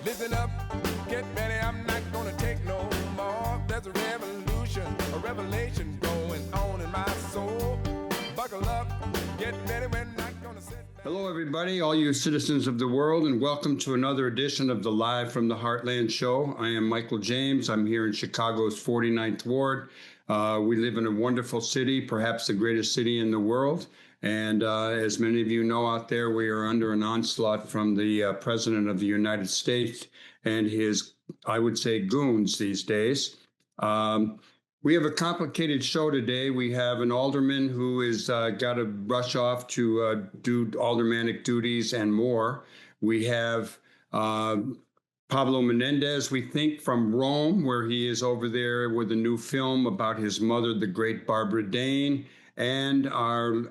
Listen up, get ready, I'm not gonna take no more. There's a revolution, a revelation going on in my soul. Buckle up, get ready, we're not gonna sit. Hello, everybody, all you citizens of the world, and welcome to another edition of the Live from the Heartland show. I am Michael James. I'm here in Chicago's 49th Ward. We live in a wonderful city, perhaps the greatest city in the world. And as many of you know out there, we are under an onslaught from the President of the United States and his, I would say, goons these days. We have a complicated show today. We have an alderman who is got to rush off to do aldermanic duties and more. We have Pablo Menendez, we think, from Rome, where he is over there with a new film about his mother, the great Barbara Dane, and our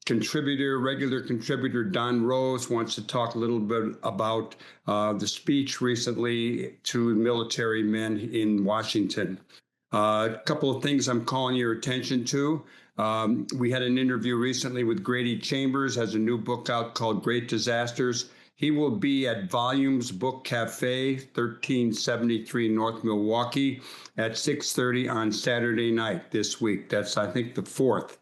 regular contributor, Don Rose, wants to talk a little bit about the speech recently to military men in Washington. A couple of things I'm calling your attention to. We had an interview recently with Grady Chambers, has a new book out called Great Disasters. He will be at Volumes Book Cafe, 1373 North Milwaukee at 6:30 on Saturday night this week. That's, I think, the 4th.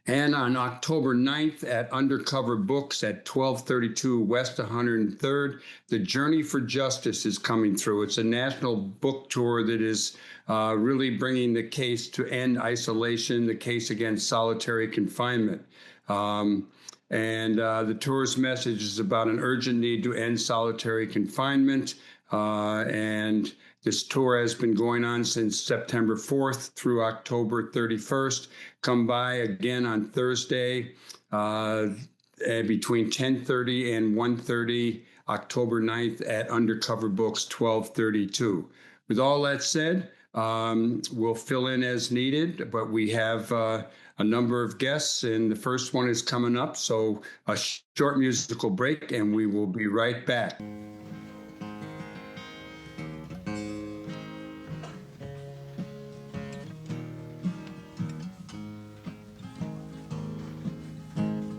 And on October 9th at Undercover Books at 1232 West 103rd, The Journey for Justice is coming through. It's a national book tour that is really bringing the case to end isolation, the case against solitary confinement. The tour's message is about an urgent need to end solitary confinement. And this tour has been going on since September 4th through October 31st. Come by again on Thursday between 10:30 and 1:30, October 9th at Undercover Books, 1232. With all that said, we'll fill in as needed, but we have a number of guests, and the first one is coming up. So a short musical break, and we will be right back.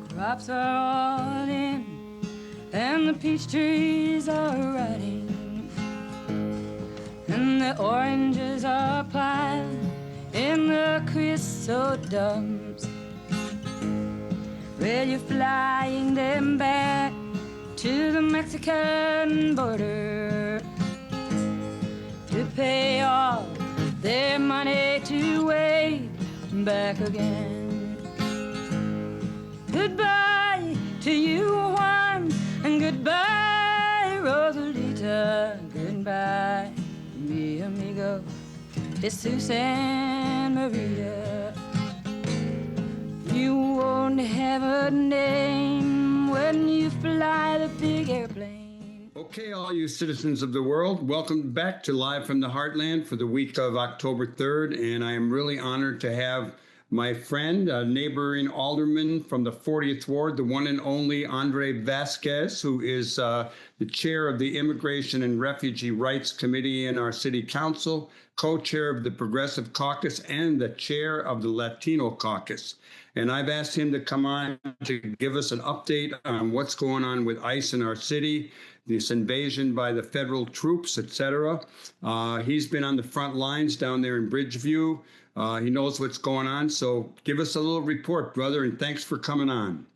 Crops are all in, and the peach trees are rotting, and the oranges are piled in the creosote dumps. Well, you're flying them back to the Mexican border to pay all their money to wait back again. Goodbye to you, Juan, and goodbye, Rosalita. Goodbye, mi amigo, Jesus and Maria. You won't have a name when you fly the big airplane. Okay, all you citizens of the world, welcome back to Live from the Heartland for the week of October 3rd, and I am really honored to have my friend, a neighboring alderman from the 40th Ward, the one and only Andre Vasquez, who is the chair of the Immigration and Refugee Rights Committee in our city council, co-chair of the Progressive Caucus, and the chair of the Latino Caucus. And I've asked him to come on to give us an update on what's going on with ICE in our city, this invasion by the federal troops, etc. He's been on the front lines down there in Bridgeview. He knows what's going on. So give us a little report, brother, and thanks for coming on.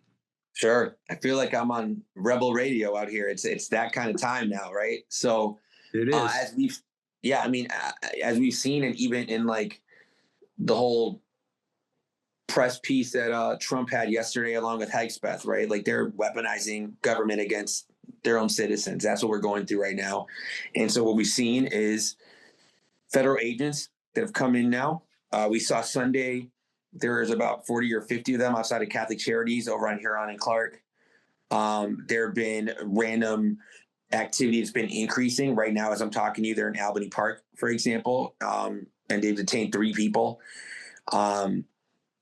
Sure. I feel like I'm on Rebel Radio out here. It's that kind of time now, right? So it is. As we've seen, and even in like the whole press piece that Trump had yesterday along with Hegseth, right? Like they're weaponizing government against their own citizens. That's what we're going through right now. And so what we've seen is federal agents that have come in now. We saw Sunday, there is about 40 or 50 of them outside of Catholic Charities over on Huron and Clark. There have been random activity that's been increasing. Right now, as I'm talking to you, they're in Albany Park, for example, and they've detained 3 people.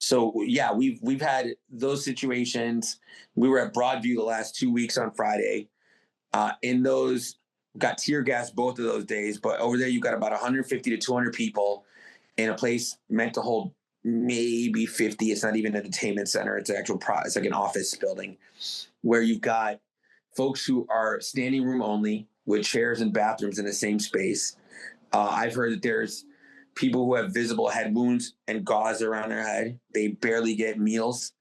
So yeah, we've had those situations. We were at Broadview the last 2 weeks on Friday. In those, got tear gas both of those days, but over there you got about 150 to 200 people in a place meant to hold maybe 50. It's not even an entertainment center. It's an actual it's like an office building where you've got folks who are standing room only with chairs and bathrooms in the same space. I've heard that there's people who have visible head wounds and gauze around their head. They barely get meals.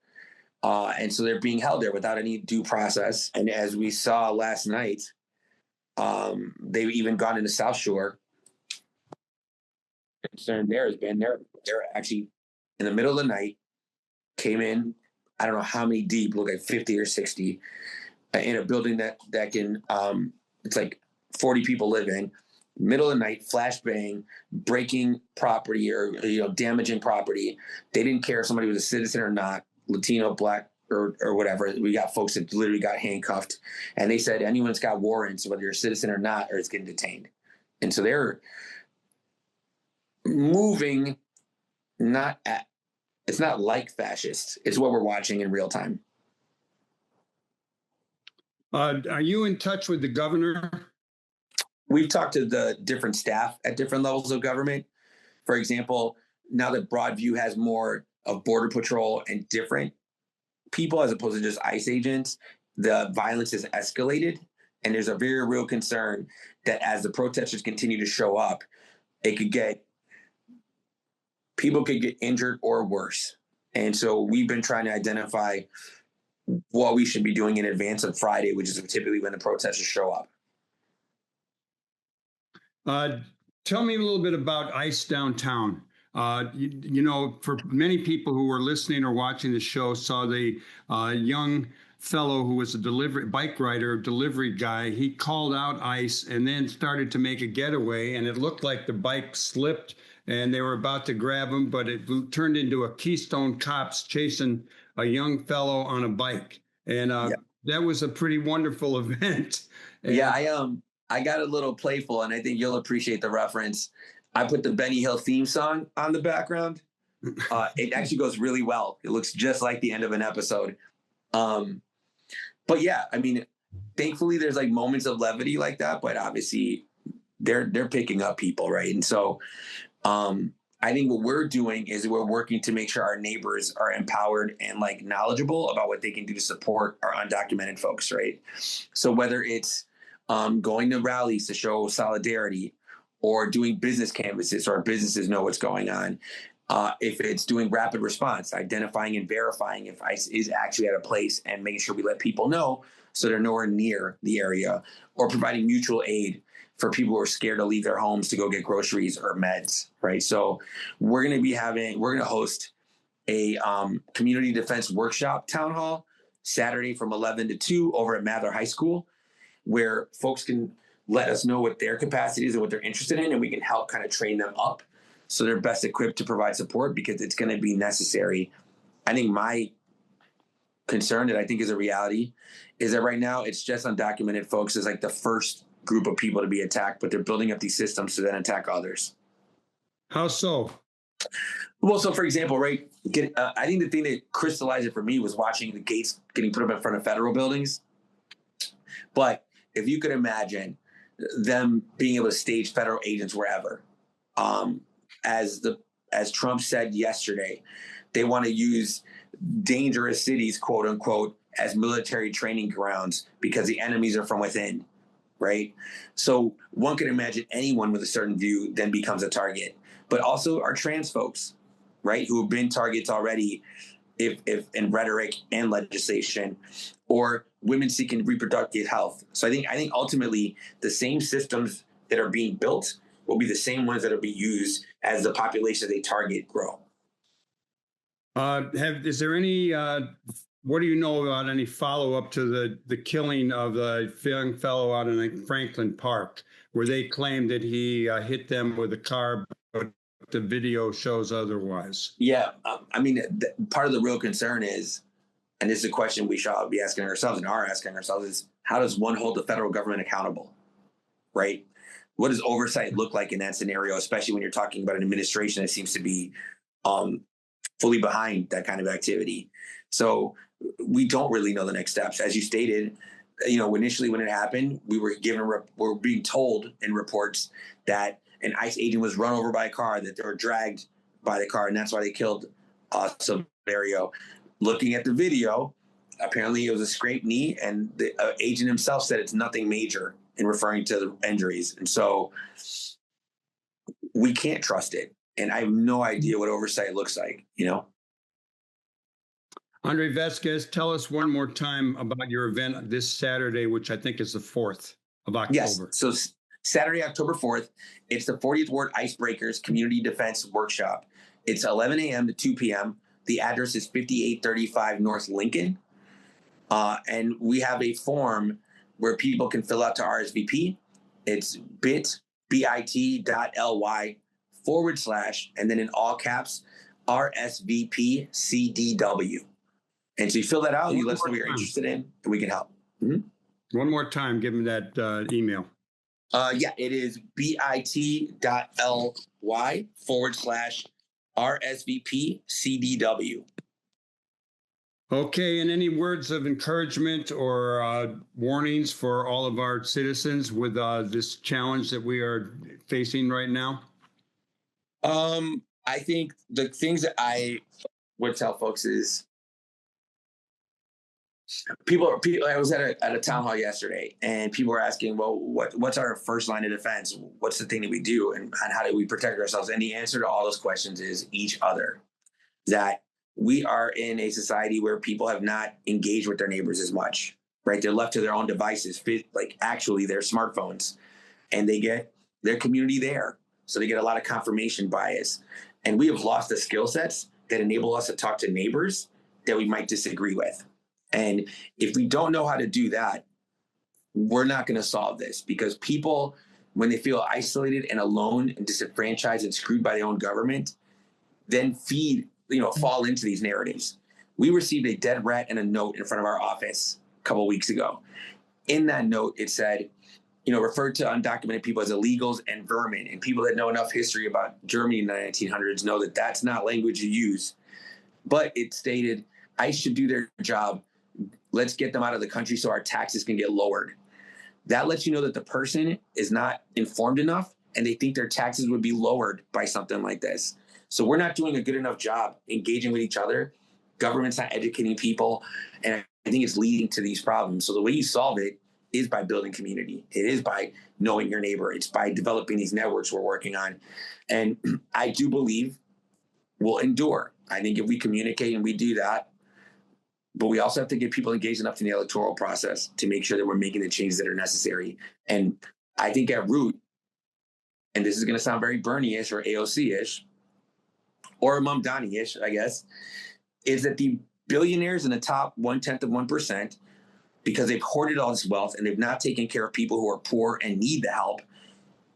And so they're being held there without any due process. And as we saw last night, they've even gone into South Shore. Concern there has been they're actually in the middle of the night, came in, I don't know how many deep, look like 50 or 60, in a building that can, it's like 40 people live in, middle of the night, flashbang, breaking property or, damaging property. They didn't care if somebody was a citizen or not, Latino, Black, or whatever. We got folks that literally got handcuffed. And they said anyone's got warrants, whether you're a citizen or not, or it's getting detained. And so they're moving, it's not like fascists. It's what we're watching in real time. Are you in touch with the governor? We've talked to the different staff at different levels of government. For example, now that Broadview has more of Border Patrol and different people as opposed to just ICE agents, the violence has escalated. And there's a very real concern that as the protesters continue to show up, people could get injured or worse. And so we've been trying to identify what we should be doing in advance of Friday, which is typically when the protesters show up. Tell me a little bit about ICE downtown. For many people who were listening or watching the show saw the young fellow who was a bike rider, delivery guy. He called out ICE and then started to make a getaway, and it looked like the bike slipped and they were about to grab him, but it turned into a Keystone Cops chasing a young fellow on a bike. And that was a pretty wonderful event. And I got a little playful, and I think you'll appreciate the reference. I put the Benny Hill theme song on the background. It actually goes really well. It looks just like the end of an episode. But yeah, I mean, thankfully there's like moments of levity like that, but obviously they're picking up people, right? And so I think what we're doing is we're working to make sure our neighbors are empowered and like knowledgeable about what they can do to support our undocumented folks, right? So whether it's going to rallies to show solidarity, or doing business canvases so our businesses know what's going on. If it's doing rapid response, identifying and verifying if ICE is actually at a place and making sure we let people know so they're nowhere near the area, or providing mutual aid for people who are scared to leave their homes to go get groceries or meds, right? So we're going to host a community defense workshop town hall Saturday from 11 to 2 over at Mather High School, where folks can let us know what their capacity is and what they're interested in, and we can help kind of train them up so they're best equipped to provide support, because it's going to be necessary. I think my concern that I think is a reality is that right now it's just undocumented folks is like the first group of people to be attacked, but they're building up these systems to then attack others. How so? Well, so for example, right, I think the thing that crystallized it for me was watching the gates getting put up in front of federal buildings. But if you could imagine them being able to stage federal agents wherever, as Trump said yesterday, they want to use dangerous cities, quote unquote, as military training grounds because the enemies are from within, right? So one can imagine anyone with a certain view then becomes a target, but also our trans folks, right, who have been targets already, if in rhetoric and legislation, or women seeking reproductive health. So I think ultimately the same systems that are being built will be the same ones that will be used as the population they target grow. Is there any, what do you know about any follow-up to the killing of the young fellow out in Franklin Park, where they claim that he hit them with a car, but the video shows otherwise? Yeah, I mean, part of the real concern is, and this is a question we should all be asking ourselves and are asking ourselves, is how does one hold the federal government accountable, right? What does oversight look like in that scenario, especially when you're talking about an administration that seems to be fully behind that kind of activity? So we don't really know the next steps. As you stated, initially when it happened, we were being told in reports that an ICE agent was run over by a car, that they were dragged by the car, and that's why they killed Silverio. Looking at the video, apparently it was a scraped knee, and the agent himself said it's nothing major in referring to the injuries. And so we can't trust it. And I have no idea what oversight looks like, you know? Andre Vasquez, tell us one more time about your event this Saturday, which I think is the 4th of October. Yes. So Saturday, October 4th, it's the 40th Ward Icebreakers Community Defense Workshop. It's 11 a.m. to 2 p.m. The address is 5835 North Lincoln. And we have a form where people can fill out to RSVP. It's bit.ly/, and then in all caps, RSVP CDW. And so you fill that out, you let us know what you're interested in, and we can help. Mm-hmm. One more time, give them that email. Yeah, it is bit.ly/RSVP CDW. Okay, and any words of encouragement or warnings for all of our citizens with this challenge that we are facing right now? I think the things that I would tell folks is people. I was at a town hall yesterday, and people were asking, well, what's our first line of defense? What's the thing that we do, and how do we protect ourselves? And the answer to all those questions is each other. That we are in a society where people have not engaged with their neighbors as much, right? They're left to their own devices, like actually their smartphones, and they get their community there. So they get a lot of confirmation bias. And we have lost the skill sets that enable us to talk to neighbors that we might disagree with. And if we don't know how to do that, we're not going to solve this, because people, when they feel isolated and alone and disenfranchised and screwed by their own government, then fall into these narratives. We received a dead rat and a note in front of our office a couple of weeks ago. In that note, it said, referred to undocumented people as illegals and vermin. And people that know enough history about Germany in the 1900s know that that's not language you use. But it stated, ICE should do their job. Let's get them out of the country so our taxes can get lowered. That lets you know that the person is not informed enough, and they think their taxes would be lowered by something like this. So we're not doing a good enough job engaging with each other. Government's not educating people. And I think it's leading to these problems. So the way you solve it is by building community. It is by knowing your neighbor. It's by developing these networks we're working on. And I do believe we'll endure. I think if we communicate and we do that, but we also have to get people engaged enough in the electoral process to make sure that we're making the changes that are necessary. And I think at root, and this is going to sound very Bernie-ish or AOC-ish, or Mamdani-ish, I guess, is that the billionaires in the top 0.1%, because they've hoarded all this wealth and they've not taken care of people who are poor and need the help,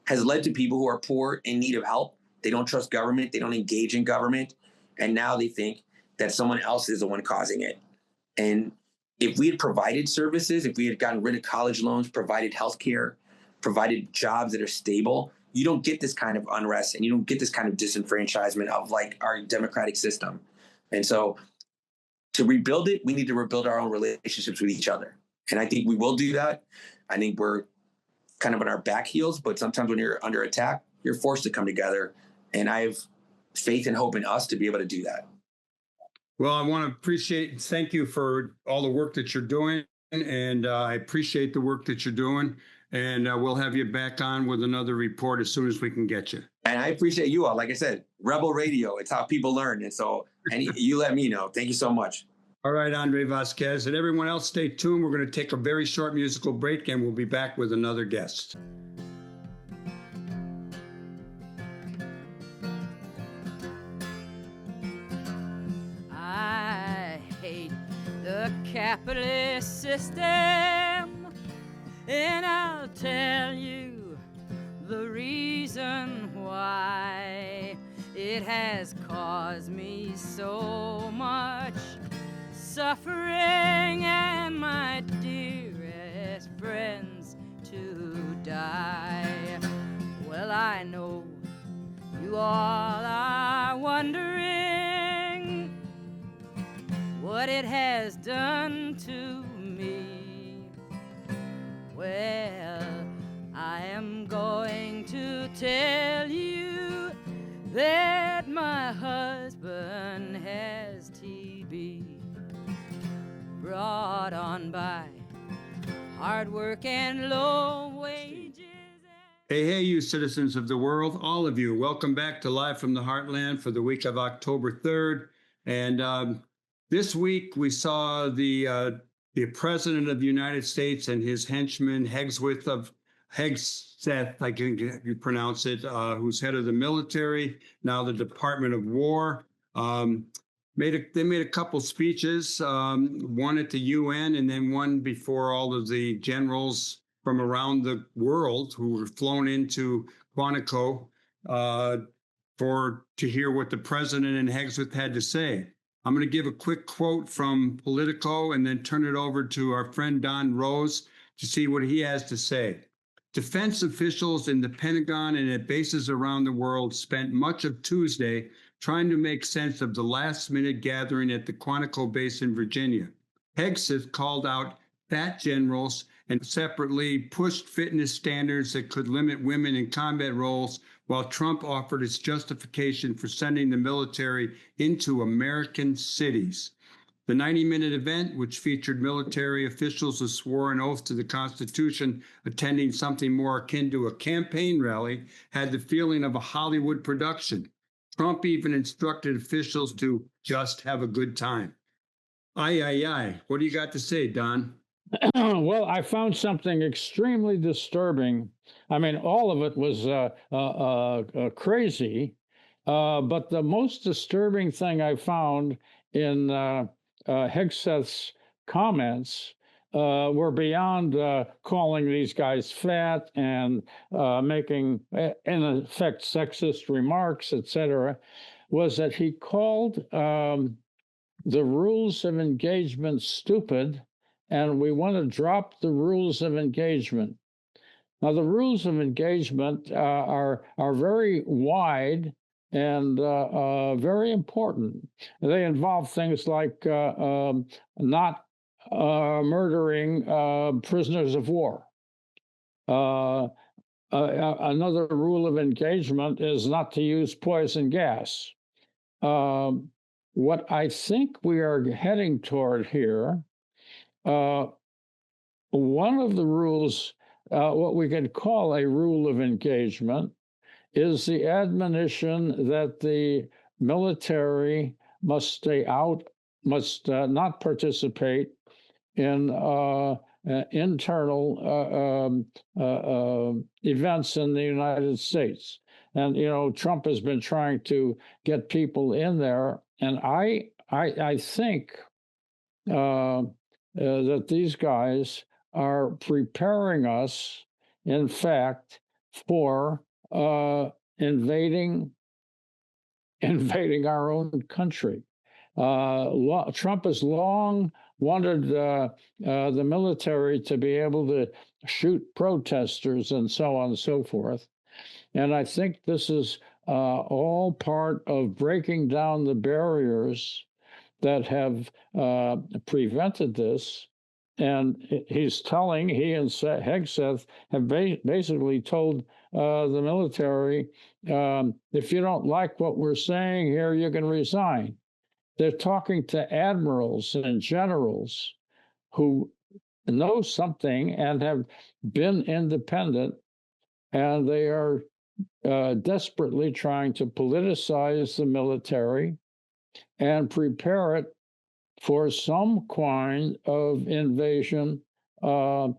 has led to people who are poor in need of help. They don't trust government. They don't engage in government. And now they think that someone else is the one causing it. And if we had provided services, if we had gotten rid of college loans, provided healthcare, provided jobs that are stable, you don't get this kind of unrest and you don't get this kind of disenfranchisement of like our democratic system. And so to rebuild it, we need to rebuild our own relationships with each other. And I think we will do that. I think we're kind of on our back heels, but sometimes when you're under attack, you're forced to come together. And I have faith and hope in us to be able to do that. Well, I want to thank you for all the work that you're doing. And I appreciate the work that you're doing. And we'll have you back on with another report as soon as we can get you. And I appreciate you all. Like I said, Rebel Radio, it's how people learn. And so you let me know. Thank you so much. All right, Andre Vasquez. And everyone else, stay tuned. We're going to take a very short musical break, and we'll be back with another guest. I hate the capitalist system, and I'll tell you the reason why. It has caused me so much suffering and my dearest friends to die. Well, I know you all are wondering what it has done to me. Well, I am going to tell you that my husband has TB. got on by hard work and low wages. Hey, you citizens of the world, all of you, welcome back to Live from the Heartland for the week of October 3rd. And this week we saw the President of the United States and his henchman, Hegseth, I think you pronounce it, who's head of the military, now the Department of War. They made a couple speeches, one at the UN and then one before all of the generals from around the world who were flown into Quantico to hear what the president and Hegseth had to say. I'm going to give a quick quote from Politico and then turn it over to our friend Don Rose to see what he has to say. Defense officials in the Pentagon and at bases around the world spent much of Tuesday trying to make sense of the last-minute gathering at the Quantico base in Virginia. Hegseth called out fat generals and separately pushed fitness standards that could limit women in combat roles, while Trump offered his justification for sending the military into American cities. The 90-minute event, which featured military officials who swore an oath to the Constitution attending something more akin to a campaign rally, had the feeling of a Hollywood production. Trump even instructed officials to just have a good time. Aye. What do you got to say, Don? Well, I found something extremely disturbing. I mean, all of it was crazy, but the most disturbing thing I found in Hegseth's comments were beyond calling these guys fat and making, in effect, sexist remarks, etc., was that he called the rules of engagement stupid, and we want to drop the rules of engagement. Now, the rules of engagement are very wide and very important. They involve things like not murdering prisoners of war. Another rule of engagement is not to use poison gas. What I think we are heading toward here, one of the rules, what we could call a rule of engagement, is the admonition that the military must stay out, must not participate in internal events in the United States. And, Trump has been trying to get people in there. And I think that these guys are preparing us, in fact, for invading our own country. Trump has long wanted the military to be able to shoot protesters and so on and so forth. And I think this is all part of breaking down the barriers that have prevented this. And he and Hegseth have basically told the military, if you don't like what we're saying here, you can resign. They're talking to admirals and generals who know something and have been independent, and they are desperately trying to politicize the military and prepare it for some kind of invasion, not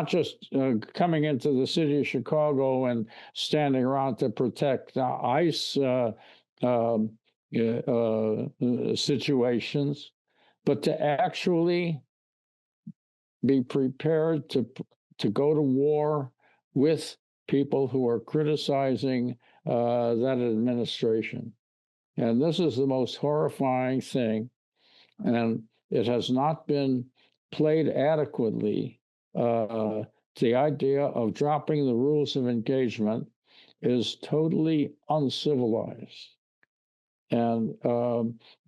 just coming into the city of Chicago and standing around to protect ICE situations, but to actually be prepared to go to war with people who are criticizing that administration. And this is the most horrifying thing, and it has not been played adequately. The idea of dropping the rules of engagement is totally uncivilized. And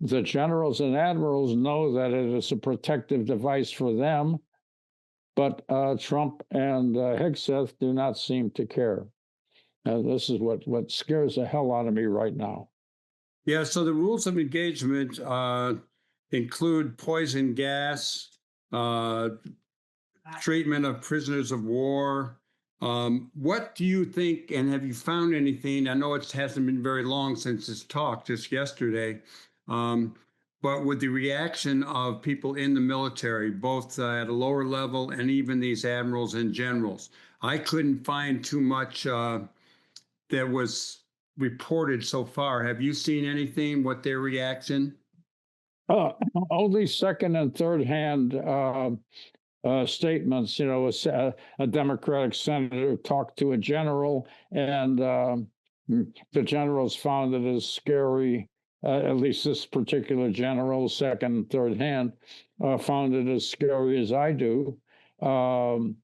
the generals and admirals know that it is a protective device for them, but Trump and Hegseth do not seem to care. This is what scares the hell out of me right now. Yeah, so the rules of engagement include poison gas, treatment of prisoners of war. What do you think, and have you found anything? I know it hasn't been very long since this talk, just yesterday, but with the reaction of people in the military, both at a lower level and even these admirals and generals, I couldn't find too much that was reported so far. Have you seen anything? What their reaction? Only second and third hand statements. You know, a Democratic senator talked to a general, and the generals found it as scary. At least this particular general, second and third hand, found it as scary as I do, and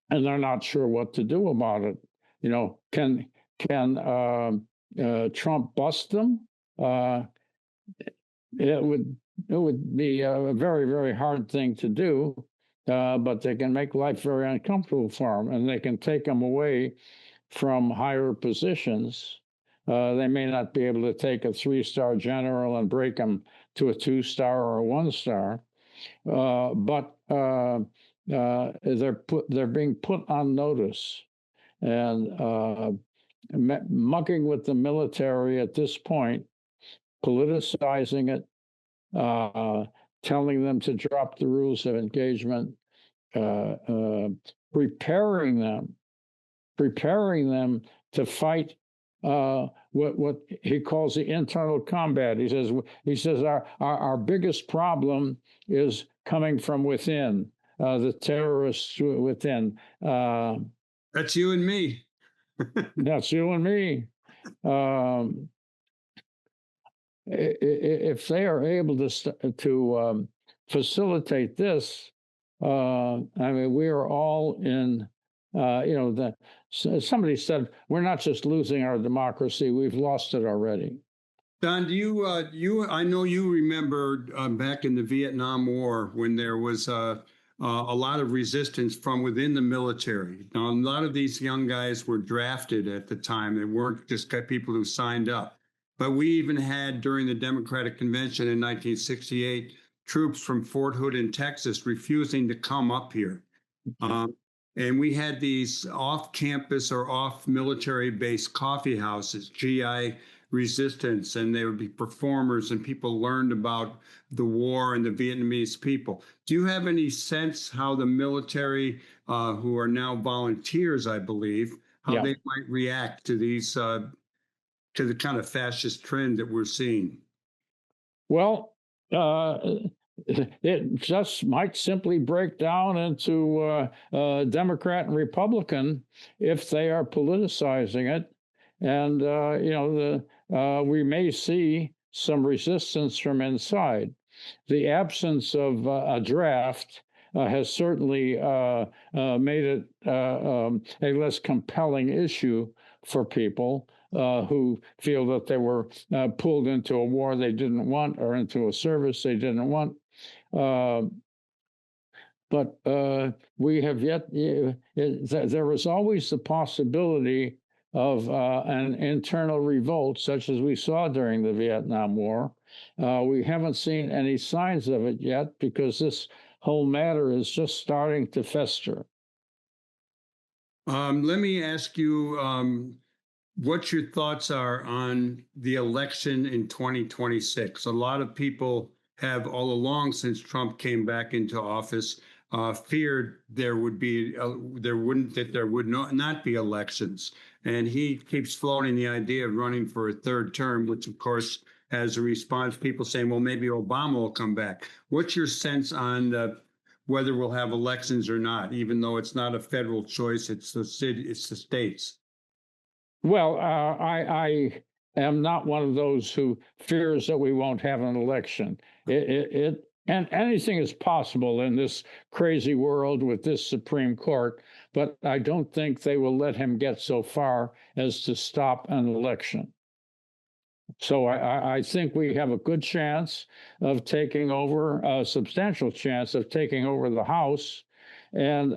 they're not sure what to do about it. You know, can Trump bust them? It would be a very, very hard thing to do, but they can make life very uncomfortable for them, and they can take them away from higher positions. They may not be able to take a 3-star general and break them to a 2-star or a 1-star, but they're being put on notice, and mucking with the military at this point, politicizing it, telling them to drop the rules of engagement, preparing them to fight what he calls the internal combat. He says our biggest problem is coming from within, the terrorists within. That's you and me. That's you and me. If they are able to facilitate this, I mean, we are all in. Somebody said we're not just losing our democracy; we've lost it already. Don, do you? I know you remember back in the Vietnam War when there was a lot of resistance from within the military. Now, a lot of these young guys were drafted at the time. They weren't just people who signed up. But we even had, during the Democratic Convention in 1968, troops from Fort Hood in Texas refusing to come up here. And we had these off-campus or off-military-based coffee houses, GI Resistance, and there would be performers, and people learned about the war and the Vietnamese people. Do you have any sense how the military, who are now volunteers, I believe, how they might react to these to the kind of fascist trend that we're seeing? Well, it just might simply break down into Democrat and Republican if they are politicizing it. And, we may see some resistance from inside. The absence of a draft has certainly made it a less compelling issue for people who feel that they were pulled into a war they didn't want or into a service they didn't want. But we have yet, there is always the possibility of an internal revolt, such as we saw during the Vietnam War. We haven't seen any signs of it yet because this whole matter is just starting to fester. Let me ask you what your thoughts are on the election in 2026. A lot of people have all along, since Trump came back into office, feared there would not be elections. And he keeps floating the idea of running for a third term, which of course has a response, people saying, well, maybe Obama will come back. What's your sense on whether we'll have elections or not, even though it's not a federal choice, it's the city, it's the states? Well, I am not one of those who fears that we won't have an election. And anything is possible in this crazy world with this Supreme Court, but I don't think they will let him get so far as to stop an election. So I think we have a good chance of taking over, a substantial chance of taking over the House, and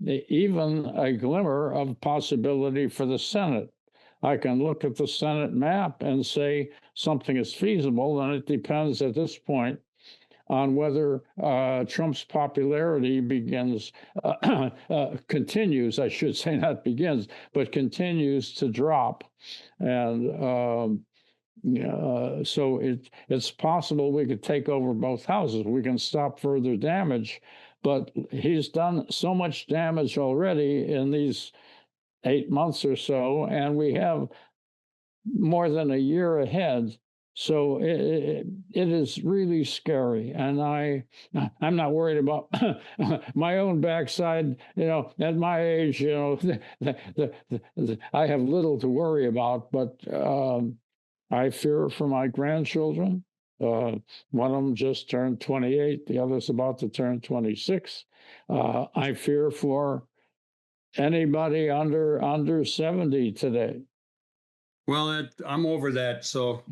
even a glimmer of possibility for the Senate. I can look at the Senate map and say something is feasible, and it depends at this point on whether Trump's popularity continues, I should say, not begins, but continues to drop. And so it's possible we could take over both houses. We can stop further damage, but he's done so much damage already in these 8 months or so, and we have more than a year ahead. So it is really scary, and I'm not worried about my own backside. At my age, I have little to worry about, but I fear for my grandchildren. One of them just turned 28, the other's about to turn 26. I fear for anybody under 70 today. Well, I'm over that. So,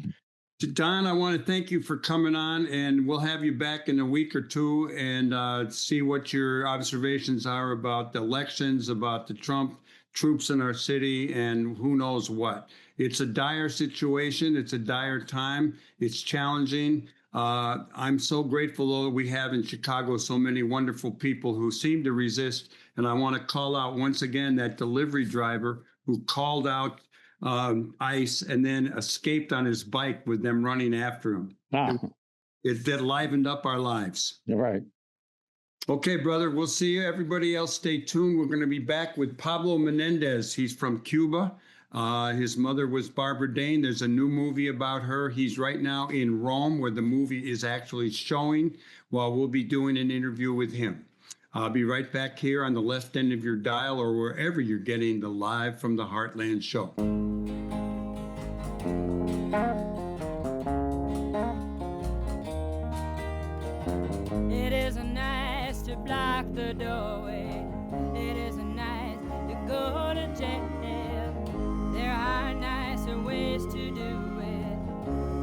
Don, I want to thank you for coming on, and we'll have you back in a week or two and see what your observations are about the elections, about the Trump troops in our city, and who knows what. It's a dire situation. It's a dire time. It's challenging. I'm so grateful, though, that we have in Chicago so many wonderful people who seem to resist. And I want to call out once again that delivery driver who called out ICE and then escaped on his bike with them running after him. That livened up our lives. You're right. Okay, brother, we'll see you. Everybody else, stay tuned. We're going to be back with Pablo Menendez. He's from Cuba. His mother was Barbara Dane. There's a new movie about her. He's right now in Rome, where the movie is actually showing, while we'll be doing an interview with him. I'll be right back here on the left end of your dial or wherever you're getting the Live from the Heartland show. It isn't nice to block the doorway. It isn't nice to go to jail. There are nicer ways to do it,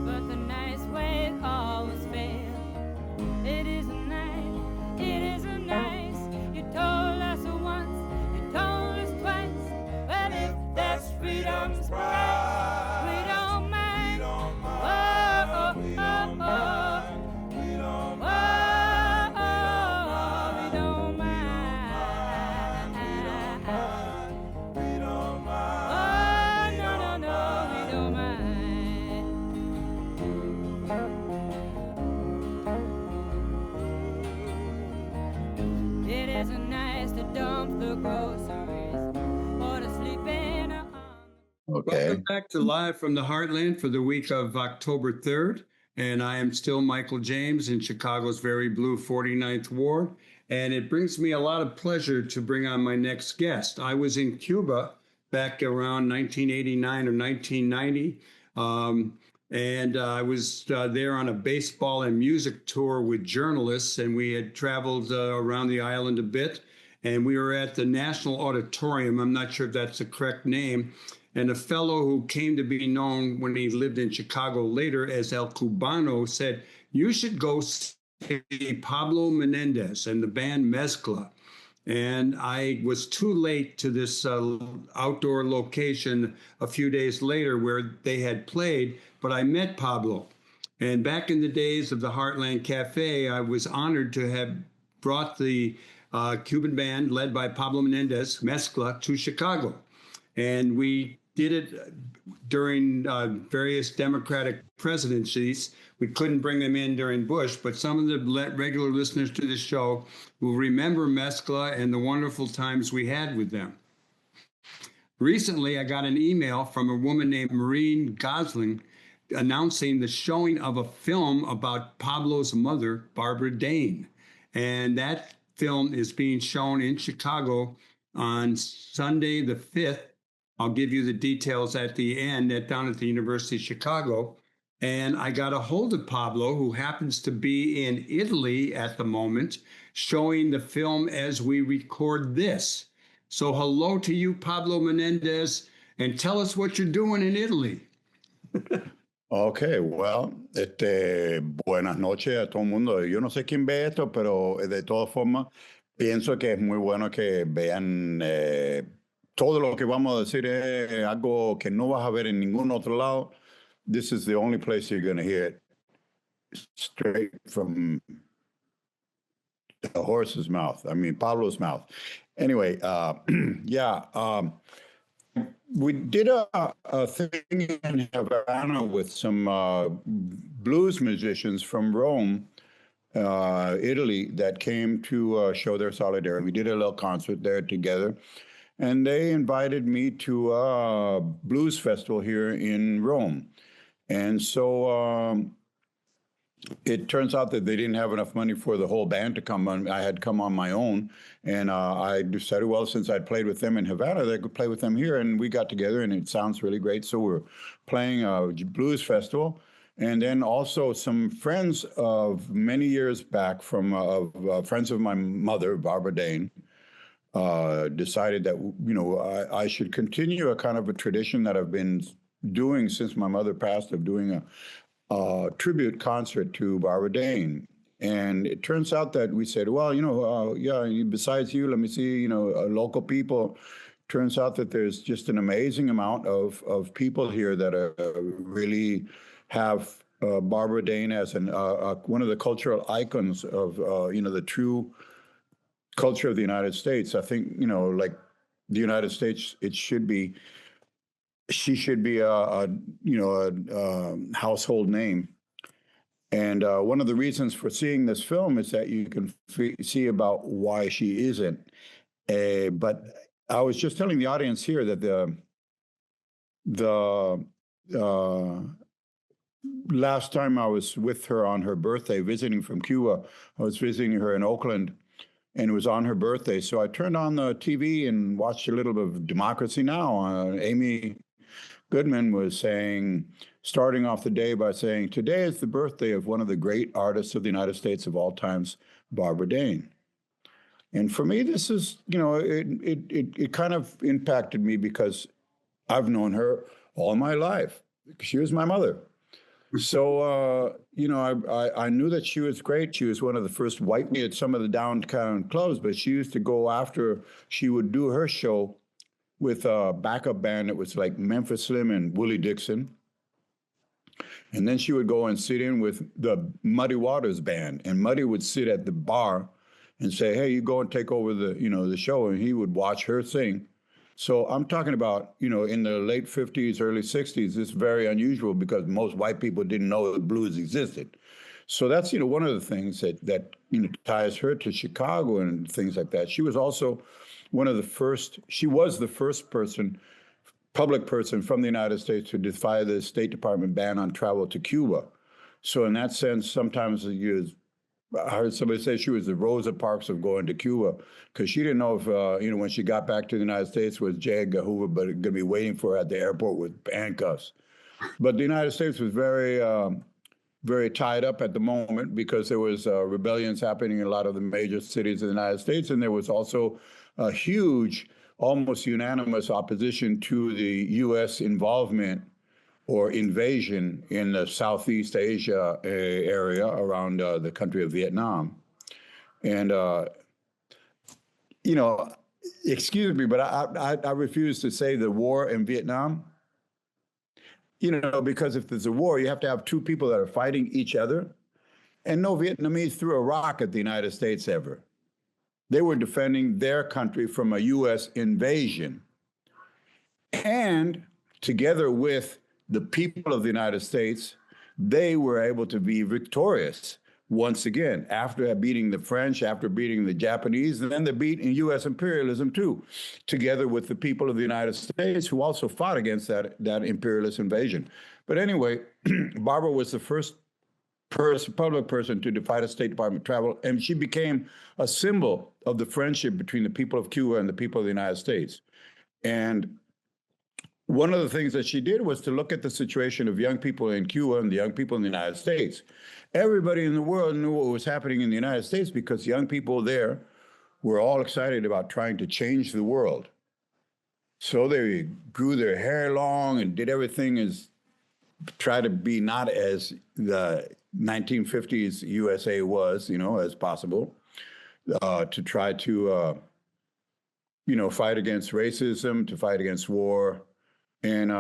but the nice ways always fail. It isn't nice, it isn't nice. You told us once, you told us twice. Well, if that's freedom's price, we don't mind. Oh, oh, oh, oh. We don't mind. We don't mind. We don't mind. It isn't nice to dump the groceries or to sleep in a Okay. Welcome back to Live from the Heartland for the week of October 3rd. And I am still Michael James in Chicago's very blue 49th Ward. And it brings me a lot of pleasure to bring on my next guest. I was in Cuba back around 1989 or 1990. And I was there on a baseball and music tour with journalists, and we had traveled around the island a bit. And we were at the National Auditorium. I'm not sure if that's the correct name. And a fellow who came to be known when he lived in Chicago later as El Cubano said, "You should go see Pablo Menendez and the band Mezcla." And I was too late to this outdoor location a few days later where they had played, but I met Pablo. And back in the days of the Heartland Cafe, I was honored to have brought the Cuban band led by Pablo Menendez, Mezcla, to Chicago. And we did it during various Democratic presidencies. We couldn't bring them in during Bush, but some of the regular listeners to the show will remember Mezcla and the wonderful times we had with them. Recently, I got an email from a woman named Maureen Gosling announcing the showing of a film about Pablo's mother, Barbara Dane. And that film is being shown in Chicago on Sunday the 5th. I'll give you the details at the end down at the University of Chicago. And I got a hold of Pablo, who happens to be in Italy at the moment, showing the film as we record this. So hello to you, Pablo Menendez, and tell us what you're doing in Italy. Okay, well, buenas noches a todo el mundo. Yo no sé quién ve esto, pero de todas formas, pienso que es muy bueno que vean todo lo que vamos a decir es algo que no vas a ver en ningún otro lado. This is the only place you're going to hear it. straight from the horse's mouth. I mean, Pablo's mouth. Anyway, we did a thing in Havana with some blues musicians from Rome, Italy, that came to show their solidarity. We did a little concert there together, and they invited me to a blues festival here in Rome. And so it turns out that they didn't have enough money for the whole band to come on. I had come on my own, and I decided, well, since I'd played with them in Havana, they could play with them here, and we got together, and it sounds really great. So we're playing a blues festival, and then also some friends of many years back from friends of my mother, Barbara Dane, decided that I should continue a kind of a tradition that I've been doing since my mother passed, of doing a tribute concert to Barbara Dane. And it turns out that we said, well, besides you, let me see, local people. Turns out that there's just an amazing amount of people here that really have Barbara Dane as one of the cultural icons of, the true culture of the United States. I think, like the United States, she should be a household name. And one of the reasons for seeing this film is that you can see about why she isn't. But I was just telling the audience here that the last time I was with her on her birthday, visiting from Cuba, I was visiting her in Oakland, and it was on her birthday. So I turned on the TV and watched a little bit of Democracy Now! Amy Goodman was starting off the day by saying, today is the birthday of one of the great artists of the United States of all times, Barbara Dane. And for me, this is, it kind of impacted me because I've known her all my life. She was my mother. So, I knew that she was great. She was one of the first white me at some of the downtown clubs, but she used to go after she would do her show with a backup band that was like Memphis Slim and Willie Dixon. And then she would go and sit in with the Muddy Waters band, and Muddy would sit at the bar and say, hey, you go and take over the show, and he would watch her sing. So I'm talking about, in the late 50s, early 60s, it's very unusual because most white people didn't know that blues existed. So that's, one of the things that ties her to Chicago and things like that. She was also she was the first public person from the United States to defy the State Department ban on travel to Cuba. So in that sense, sometimes I heard somebody say she was the Rosa Parks of going to Cuba, because she didn't know if, when she got back to the United States, was J. Edgar Hoover going to be waiting for her at the airport with handcuffs. But the United States was very, very tied up at the moment because there was rebellions happening in a lot of the major cities of the United States, and there was also a huge, almost unanimous opposition to the U.S. involvement or invasion in the Southeast Asia area around the country of Vietnam. And, excuse me, but I refuse to say the war in Vietnam, because if there's a war, you have to have two people that are fighting each other. And no Vietnamese threw a rock at the United States ever. They were defending their country from a U.S. invasion. And together with the people of the United States, they were able to be victorious once again, after beating the French, after beating the Japanese, and then they beat in U.S. imperialism too, together with the people of the United States who also fought against that imperialist invasion. But anyway, Barbara was the first public person to defy the State Department travel, and she became a symbol of the friendship between the people of Cuba and the people of the United States. And one of the things that she did was to look at the situation of young people in Cuba and the young people in the United States. Everybody in the world knew what was happening in the United States because young people there were all excited about trying to change the world. So they grew their hair long and did everything as try to be not as the 1950s USA was, as possible, to try to, fight against racism, to fight against war. And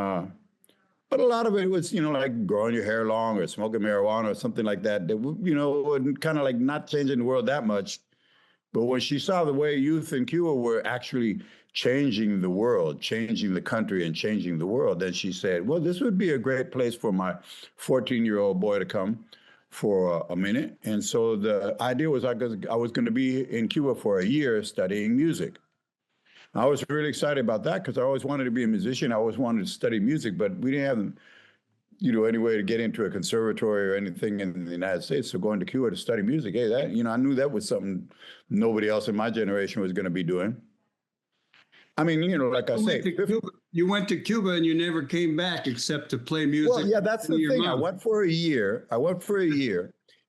But a lot of it was, like growing your hair long or smoking marijuana or something like that. That kind of like not changing the world that much. But when she saw the way youth in Cuba were actually changing the world, changing the country, and changing the world, then she said, well, this would be a great place for my 14-year-old boy to come for a minute. And so the idea was I was going to be in Cuba for a year studying music. I was really excited about that because I always wanted to be a musician. I always wanted to study music, but we didn't have, any way to get into a conservatory or anything in the United States. So going to Cuba to study music, hey, that, I knew that was something nobody else in my generation was going to be doing. I mean, like I say, you went to Cuba and you never came back except to play music. Well, yeah, that's the thing. I went for a year.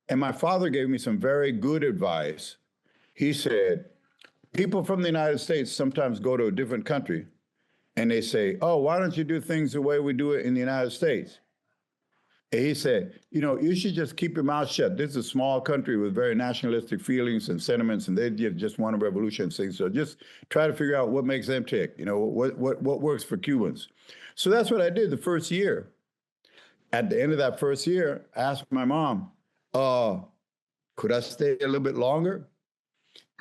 And my father gave me some very good advice. He said, people from the United States sometimes go to a different country and they say, oh, why don't you do things the way we do it in the United States? And he said, you should just keep your mouth shut. This is a small country with very nationalistic feelings and sentiments, and they just want a revolution and things. So just try to figure out what makes them tick, what works for Cubans. So that's what I did the first year. At the end of that first year, I asked my mom, could I stay a little bit longer?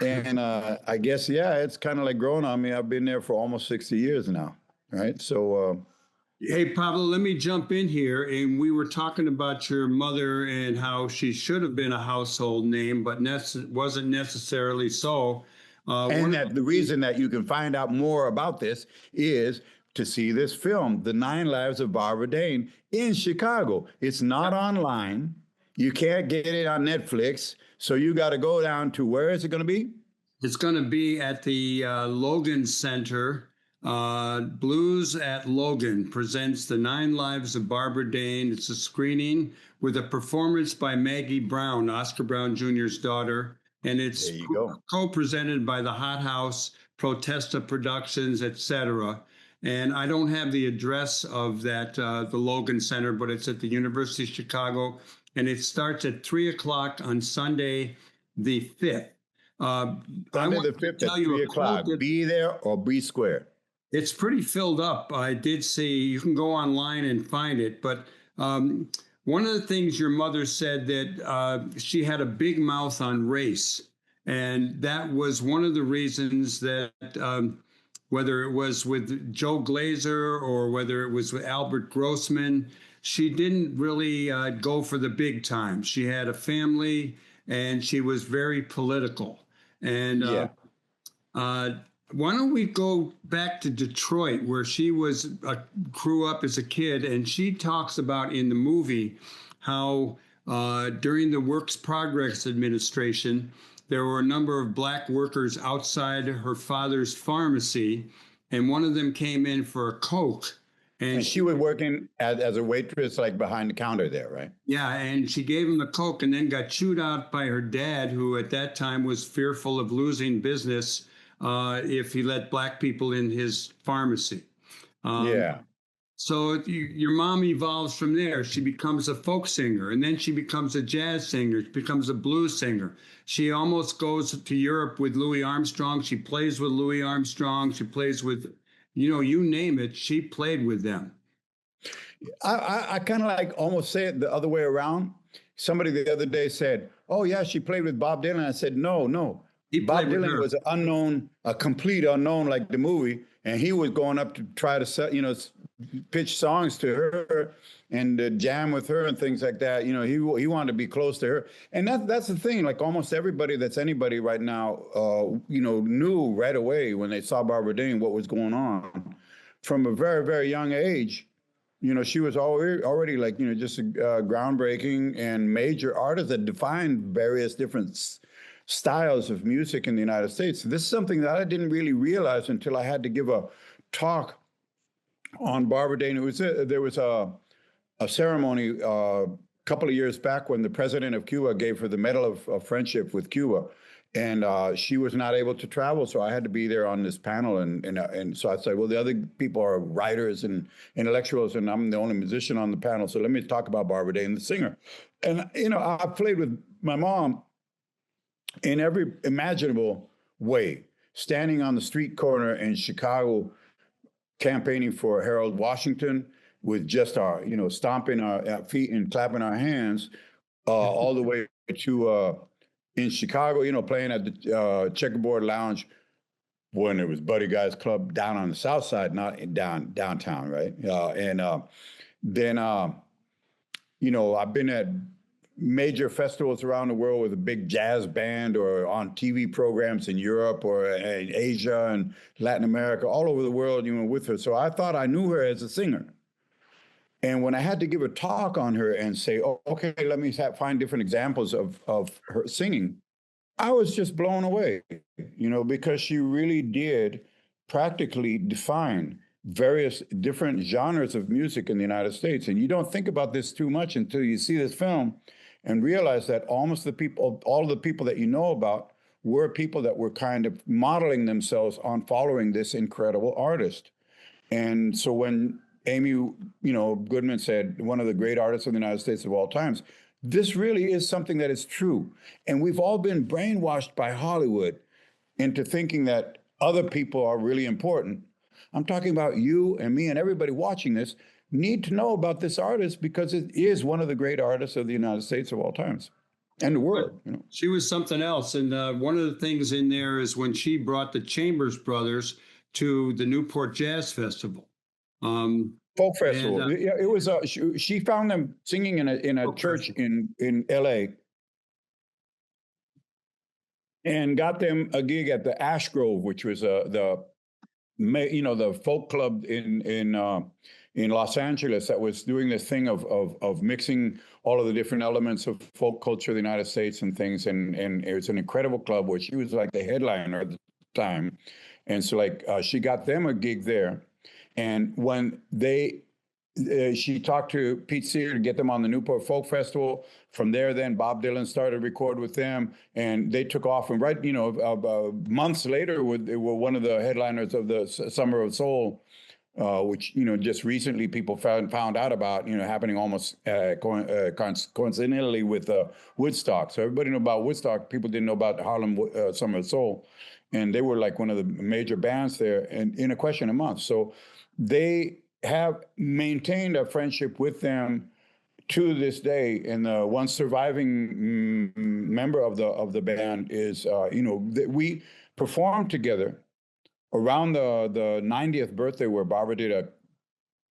And I guess, yeah, it's kind of like growing on me. I've been there for almost 60 years now, right? So... Hey, Pablo, let me jump in here. And we were talking about your mother and how she should have been a household name, but wasn't necessarily so. And that the reason that you can find out more about this is to see this film, The 9 Lives of Barbara Dane, in Chicago. It's not online. You can't get it on Netflix. So you got to go down to, where is it going to be? It's going to be at the Logan Center. Blues at Logan presents The 9 Lives of Barbara Dane. It's a screening with a performance by Maggie Brown, Oscar Brown Jr.'s daughter. And it's co-presented by the Hot House, Protesta Productions, etc. And I don't have the address of that, the Logan Center, but it's at the University of Chicago. And it starts at 3 o'clock on Sunday, the 5th. Sunday the 5th at 3 o'clock. Be there or be square. It's pretty filled up. I did see, you can go online and find it, but one of the things your mother said that she had a big mouth on race. And that was one of the reasons that whether it was with Joe Glazer or whether it was with Albert Grossman, she didn't really go for the big time. She had a family and she was very political. And why don't we go back to Detroit, where she grew up as a kid, and she talks about in the movie how during the Works Progress administration, there were a number of black workers outside her father's pharmacy, and one of them came in for a Coke. And she was working as a waitress, like behind the counter there, right? Yeah, and she gave him the Coke and then got chewed out by her dad, who at that time was fearful of losing business if he let black people in his pharmacy. So your mom evolves from there. She becomes a folk singer, and then she becomes a jazz singer. She becomes a blues singer. She almost goes to Europe with Louis Armstrong. She plays with Louis Armstrong. She plays with, you name it, she played with them. I kind of like almost say it the other way around. Somebody the other day said, oh, yeah, she played with Bob Dylan. I said, no. Bob Dylan was an unknown, a complete unknown, like the movie. And he was going up to try to, pitch songs to her and jam with her and things like that. He wanted to be close to her. And that's the thing. Like almost everybody that's anybody right now, knew right away when they saw Barbara Dane what was going on. From a very, very young age, she was already like, just a groundbreaking and major artist that defined various different styles of music in the United States. This is something that I didn't really realize until I had to give a talk on Barbara Dane. There was a ceremony a couple of years back when the president of Cuba gave her the Medal of Friendship with Cuba. And she was not able to travel, so I had to be there on this panel. And so I said, well, the other people are writers and intellectuals, and I'm the only musician on the panel. So let me talk about Barbara Dane, the singer. And, I played with my mom in every imaginable way, standing on the street corner in Chicago, campaigning for Harold Washington, with just our, stomping our feet and clapping our hands, all the way to in Chicago, playing at the Checkerboard Lounge when it was Buddy Guy's Club down on the South Side, not in downtown, right? Then, I've been at major festivals around the world with a big jazz band, or on TV programs in Europe or in Asia and Latin America, all over the world, with her. So I thought I knew her as a singer. And when I had to give a talk on her and say, oh, okay, let me find different examples of her singing, I was just blown away, because she really did practically define various different genres of music in the United States. And you don't think about this too much until you see this film and realize that all of the people that you know about were people that were kind of modeling themselves on following this incredible artist. And so when Amy, Goodman said, one of the great artists of the United States of all times, this really is something that is true. And we've all been brainwashed by Hollywood into thinking that other people are really important. I'm talking about you and me and everybody watching this need to know about this artist, because it is one of the great artists of the United States of all times and the world. She was something else. And one of the things in there is when she brought the Chambers Brothers to the Newport Jazz Festival. Folk festival. It was she found them singing in a church in LA, and got them a gig at the Ash Grove, which was the folk club in Los Angeles that was doing this thing of mixing all of the different elements of folk culture of the United States and things. And it was an incredible club where she was like the headliner at the time. And so she got them a gig there. And when she talked to Pete Seeger to get them on the Newport Folk Festival. From there, then Bob Dylan started to record with them, and they took off. And months later, they were one of the headliners of the Summer of Soul, which just recently people found out about, happening almost coincidentally with Woodstock. So everybody knew about Woodstock. People didn't know about Harlem Summer of Soul, and they were like one of the major bands there, and in a question of months. So they have maintained a friendship with them to this day. And the one surviving member of the band is, we performed together around the 90th birthday, where Barbara did a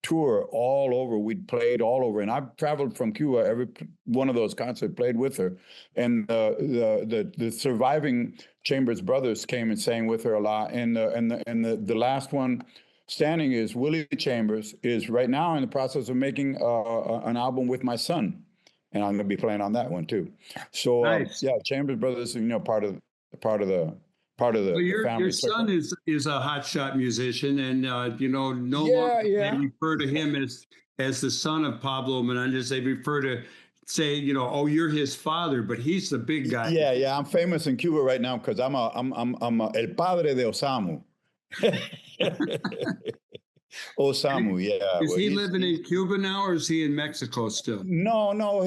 tour all over. We'd played all over, and I've traveled from Cuba. Every one of those concerts, played with her, and the surviving Chambers Brothers came and sang with her a lot. And the last one standing is Willie Chambers, is right now in the process of making an album with my son, and I'm going to be playing on that one too. So nice. Chambers Brothers, part of the well, your family. Your son is a hotshot musician, and no longer they refer to him as the son of Pablo Menendez. They refer to say, you're his father, but he's the big guy. Yeah. I'm famous in Cuba right now because I'm el padre de Osamu. Osamu, yeah. Is he living in Cuba now, or is he in Mexico still? No.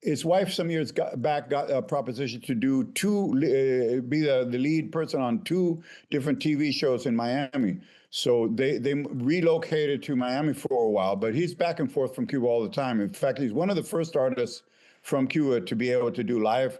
His wife some years back got a proposition to be the lead person on 2 different TV shows in Miami. So they relocated to Miami for a while, but he's back and forth from Cuba all the time. In fact, he's one of the first artists from Cuba to be able to do live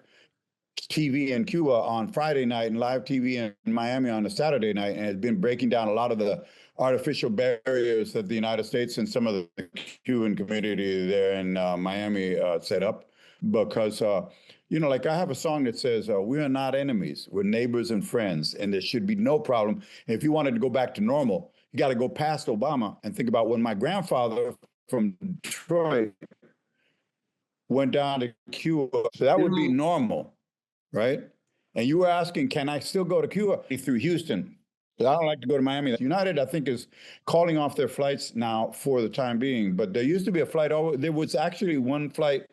TV in Cuba on Friday night and live TV in Miami on a Saturday night, and has been breaking down a lot of the artificial barriers that the United States and some of the Cuban community there in Miami set up. Because, I have a song that says, we are not enemies, we're neighbors and friends, and there should be no problem. And if you wanted to go back to normal, you got to go past Obama and think about when my grandfather from Detroit went down to Cuba. So that would be normal. Right? And you were asking, can I still go to Cuba through Houston? I don't like to go to Miami. United, I think, is calling off their flights now for the time being. But there used to be a flight. There was actually one flight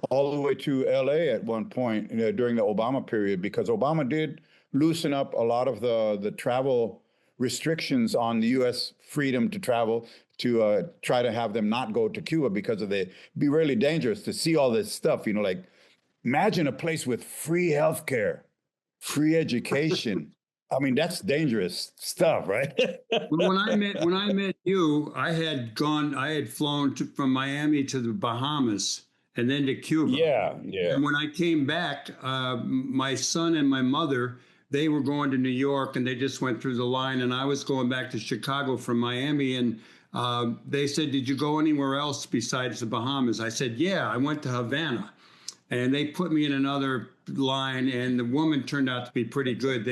all the way to LA at one point during the Obama period, because Obama did loosen up a lot of the travel restrictions on the U.S. freedom to travel, to try to have them not go to Cuba, because it'd be really dangerous to see all this stuff, imagine a place with free healthcare, free education, I mean, that's dangerous stuff, right? When I met you, I had flown from Miami to the Bahamas and then to Cuba. Yeah, yeah. And when I came back, my son and my mother, they were going to New York, and they just went through the line, and I was going back to Chicago from Miami, and they said, "Did you go anywhere else besides the Bahamas?" I said, "Yeah, I went to Havana." And they put me in another line, and the woman turned out to be pretty good.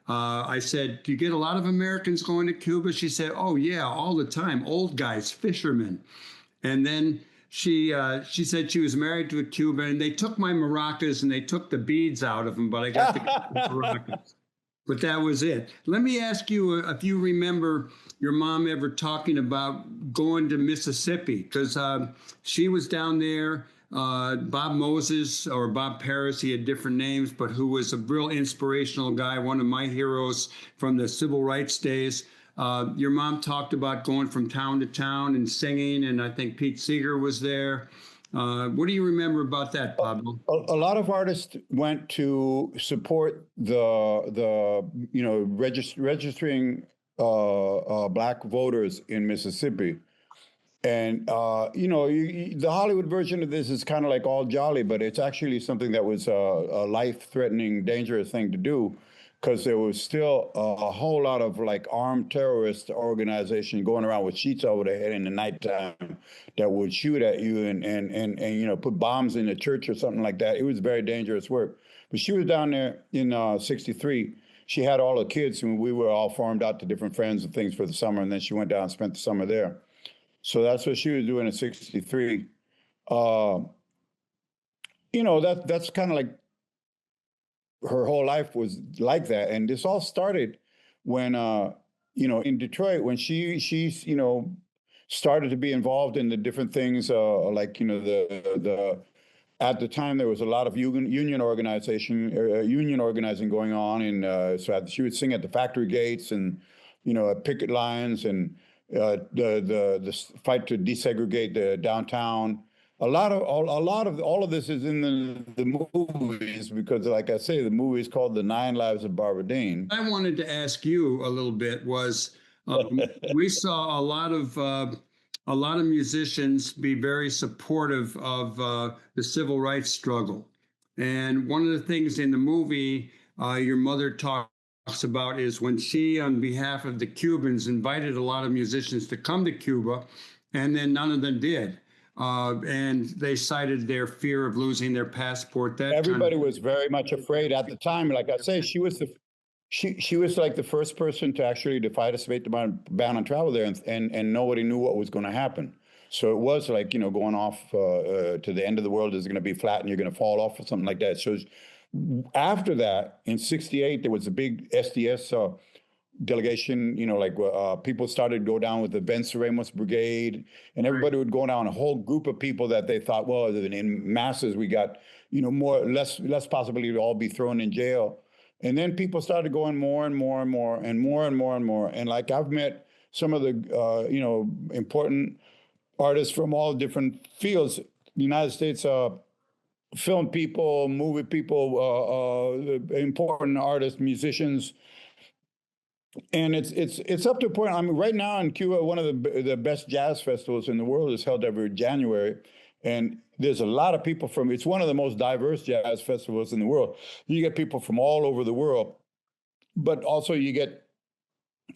I said, "Do you get a lot of Americans going to Cuba?" She said, "Oh yeah, all the time, old guys, fishermen." And then she said she was married to a Cuban, and they took my maracas and they took the beads out of them, but I got the maracas. But that was it. Let me ask you if you remember your mom ever talking about going to Mississippi, because she was down there. Bob Moses or Bob Paris, he had different names, but who was a real inspirational guy, one of my heroes from the civil rights days. Your mom talked about going from town to town and singing, and I think Pete Seeger was there. What do you remember about that, Pablo? A lot of artists went to support the registering Black voters in Mississippi. And, the Hollywood version of this is kind of like all jolly, but it's actually something that was a life-threatening, dangerous thing to do, because there was still a whole lot of like armed terrorist organization going around with sheets over their head in the nighttime that would shoot at you and put bombs in the church or something like that. It was very dangerous work. But she was down there in 63. She had all the kids, and we were all farmed out to different friends and things for the summer, and then she went down and spent the summer there. So that's what she was doing in 63. That's kind of like her whole life was like that. And this all started when, in Detroit, when she started to be involved in the different things, at the time there was a lot of union organizing going on. And so she would sing at the factory gates and, at picket lines and, the fight to desegregate the downtown. All of this is in the movies, because, like I say, the movie is called The 9 Lives of Barbara Dane. I wanted to ask you a little bit was we saw a lot of musicians be very supportive of the civil rights struggle, and one of the things in the movie your mother talked about is when she, on behalf of the Cubans, invited a lot of musicians to come to Cuba, and then none of them did. And they cited their fear of losing their passport. Everybody was very much afraid at the time. Like I say, she was like the first person to actually defy the ban on travel there, and nobody knew what was going to happen. So it was like, going off to the end of the world is going to be flat and you're going to fall off or something like that. So after that, in 68, there was a big SDS delegation, people started to go down with the Vince Ramos Brigade, and everybody would go down, a whole group of people that they thought, well, in masses, we got, less possibility to all be thrown in jail. And then people started going more and more and more and more and more and more. And like I've met some of the, important artists from all different fields, the United States, film people, movie people, important artists, musicians. And it's up to a point. I mean, right now in Cuba, one of the best jazz festivals in the world is held every January. And there's a lot of people it's one of the most diverse jazz festivals in the world. You get people from all over the world, but also you get,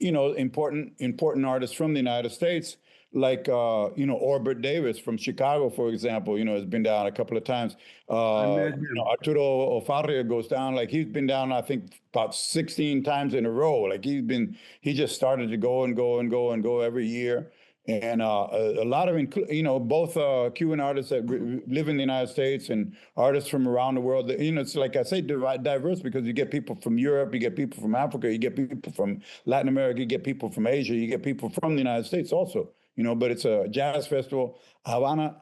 important artists from the United States, like, Orbit Davis from Chicago, for example, has been down a couple of times. Arturo Ofarria goes down, like he's been down, I think, about 16 times in a row. Like he just started to go and go and go and go every year. And a lot of, both Cuban artists that live in the United States and artists from around the world. It's like I say, diverse, because you get people from Europe, you get people from Africa, you get people from Latin America, you get people from Asia, you get people from the United States also. But it's a jazz festival, Havana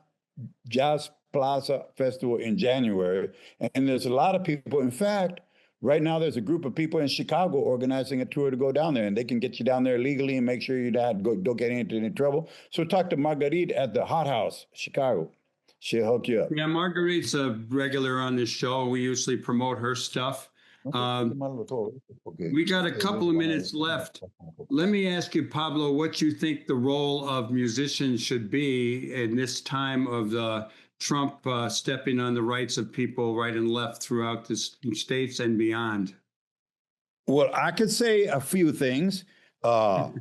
Jazz Plaza Festival in January. And there's a lot of people. In fact, right now there's a group of people in Chicago organizing a tour to go down there, and they can get you down there legally and make sure you don't get into any trouble. So talk to Marguerite at the Hot House, Chicago. She'll hook you up. Yeah, Marguerite's a regular on this show. We usually promote her stuff. We got a couple of minutes left. Let me ask you, Pablo, what you think the role of musicians should be in this time of the Trump stepping on the rights of people right and left throughout the states and beyond. Well, I could say a few things. Let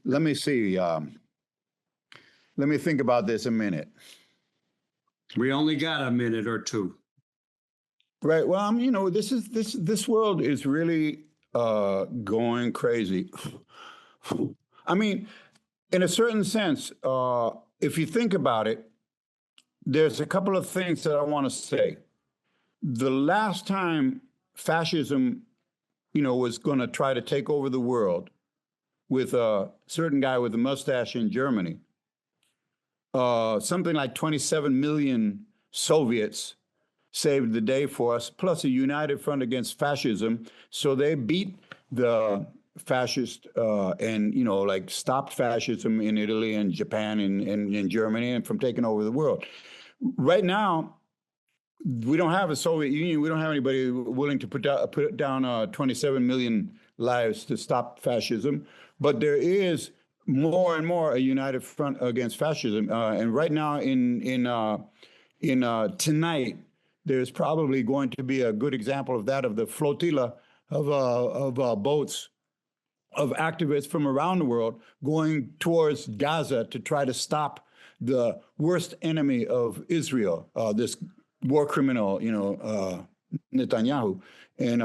me see. Let me think about this a minute. We only got a minute or two. Right. Well, this world is really going crazy. I mean, in a certain sense, if you think about it, there's a couple of things that I want to say. The last time fascism, was going to try to take over the world with a certain guy with a mustache in Germany, something like 27 million Soviets saved the day for us, plus a united front against fascism. So they beat the fascist and, stopped fascism in Italy and Japan and in Germany and from taking over the world. Right now, we don't have a Soviet Union. We don't have anybody willing to put down 27 million lives to stop fascism. But there is more and more a united front against fascism. And right now, tonight, there's probably going to be a good example of that, of the flotilla of boats of activists from around the world going towards Gaza to try to stop the worst enemy of Israel, this war criminal, Netanyahu, and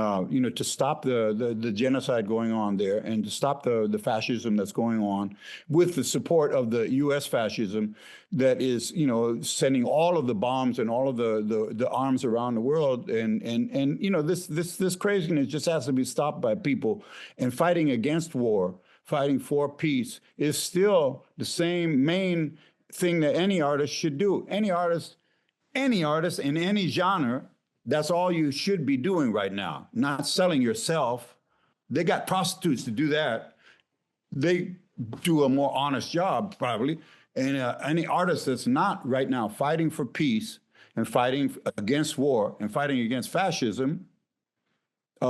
to stop the genocide going on there and to stop the fascism that's going on with the support of the U.S. fascism that is, sending all of the bombs and all of the arms around the world. And this craziness just has to be stopped by people. And fighting against war, fighting for peace is still the same main thing that any artist should do. Any artist in any genre, that's all you should be doing right now, not selling yourself. They got prostitutes to do that. They do a more honest job, probably. And any artist that's not right now fighting for peace and fighting against war and fighting against fascism, we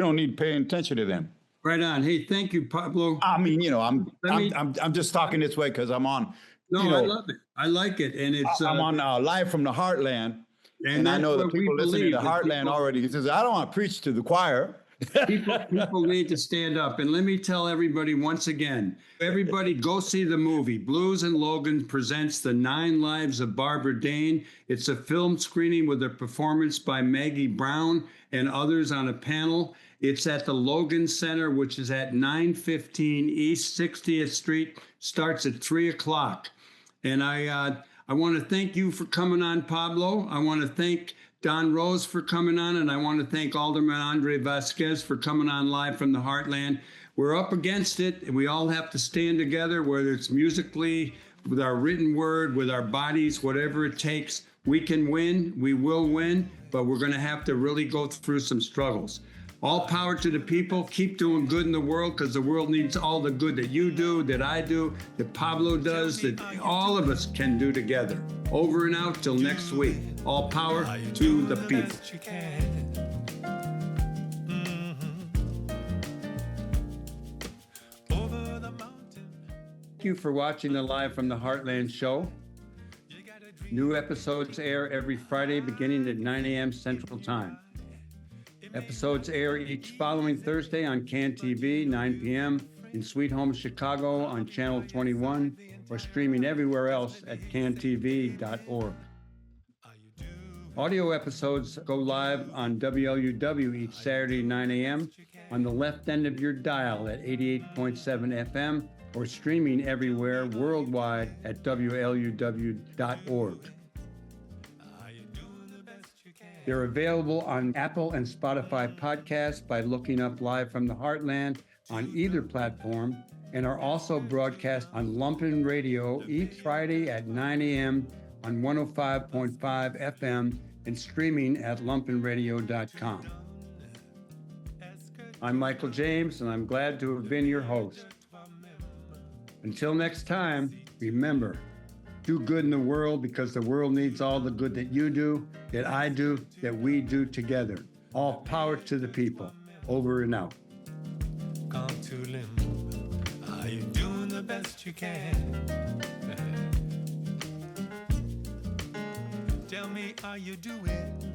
don't need to pay attention to them. Right on. Hey, thank you, Pablo. I mean, I'm just talking this way because I'm on. No, I love it. I like it, and it's. I'm on Live from the Heartland, and I know that people listening to Heartland already. He says, I don't want to preach to the choir. People need to stand up. And let me tell everybody once again, everybody go see the movie. Blues and Logan presents The 9 Lives of Barbara Dane. It's a film screening with a performance by Maggie Brown and others on a panel. It's at the Logan Center, which is at 915 East 60th Street. Starts at 3 o'clock. And I want to thank you for coming on, Pablo. I want to thank Don Rose for coming on, and I want to thank Alderman Andre Vasquez for coming on Live from the Heartland. We're up against it, and we all have to stand together, whether it's musically, with our written word, with our bodies, whatever it takes. We can win, we will win, but we're going to have to really go through some struggles. All power to the people. Keep doing good in the world, because the world needs all the good that you do, that I do, that Pablo does, that all of us can do together. Over and out till next week. All power to the people. Thank you for watching the Live from the Heartland show. New episodes air every Friday beginning at 9 a.m. Central Time. Episodes air each following Thursday on CAN TV, 9 p.m. in Sweet Home Chicago on Channel 21, or streaming everywhere else at cantv.org. Audio episodes go live on WLUW each Saturday, 9 a.m. on the left end of your dial at 88.7 FM, or streaming everywhere worldwide at WLUW.org. They're available on Apple and Spotify podcasts by looking up Live from the Heartland on either platform, and are also broadcast on Lumpen Radio each Friday at 9 a.m. on 105.5 FM and streaming at lumpenradio.com. I'm Michael James, and I'm glad to have been your host. Until next time, remember, do good in the world, because the world needs all the good that you do, that I do, that we do together. All power to the people. Over and out. Come to limb. Are you doing the best you can? Tell me, are you doing